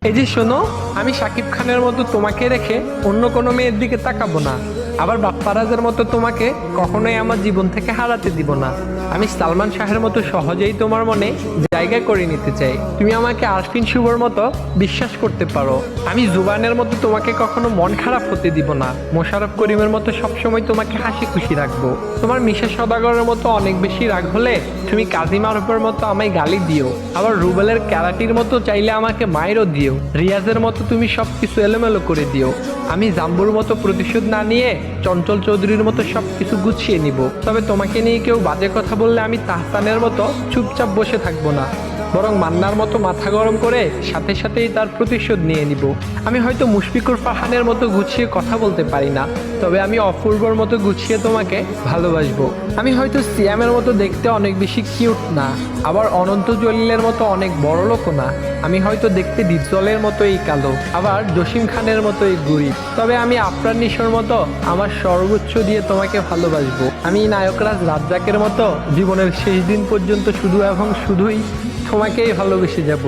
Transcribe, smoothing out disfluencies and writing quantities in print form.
এই যে শোনো, আমি শাকিব খানের মতো তোমাকে রেখে অন্য কোনো মেয়ের দিকে তাকাবো না। আবার বাপ্পারাজের মতো তোমাকে কখনোই আমার জীবন থেকে হারাতে দিব না। আমি সালমান শাহের মতো সহজেই তোমার মনে জায়গা করে নিতে চাই। তুমি আমাকে আরফিন শুভর মতো বিশ্বাস করতে পারো। আমি জুবানের মতো তোমাকে কখনো মন খারাপ হতে দিব না। মোশাররফ করিমের মতো সবসময় তোমাকে হাসি খুশি রাখবো। তোমার মিশা সওদাগরের মতো অনেক বেশি রাগ হলে তুমি কাজী মারুফের মতো আমায় গালি দিও। আবার রুবেলের ক্যারাটির মতো চাইলে আমাকে মাইরও দিও। রিয়াজের মতো তুমি সবকিছু এলোমেলো করে দিও। আমি জাম্বুর মতো প্রতিশোধ না নিয়ে চঞ্চল চৌধুরীর মতো সবকিছু গুছিয়ে নিব। তবে তোমাকে নিয়ে কেউ বাজে কথা বললে আমি তাহসানের মতো চুপচাপ বসে থাকবো না, বরং মান্নার মতো মাথা গরম করে সাথে সাথেই তার প্রতিশোধ নিয়ে নিব। আমি হয়তো মুশফিকুর ফারহানের মতো গুছিয়ে কথা বলতে পারি না, তবে আমি অপূর্বর মতো গুছিয়ে তোমাকে ভালোবাসবো। আমি হয়তো সিয়ামের মতো দেখতে অনেক বেশি কিউট না, আবার অনন্ত জলিলের মতো অনেক বড় লোকও না। আমি হয়তো দেখতে ডিপজলের মতো এই কালো, আবার জসিম খানের মতো এই গরিব, তবে আমি আফরান নিশোর মতো আমার সর্বোচ্চ দিয়ে তোমাকে ভালোবাসবো। আমি নায়করাজ রাজ্জাকের মতো জীবনের শেষ দিন পর্যন্ত শুধু এবং শুধুই তোমাকেই ভালোবেসে যাব।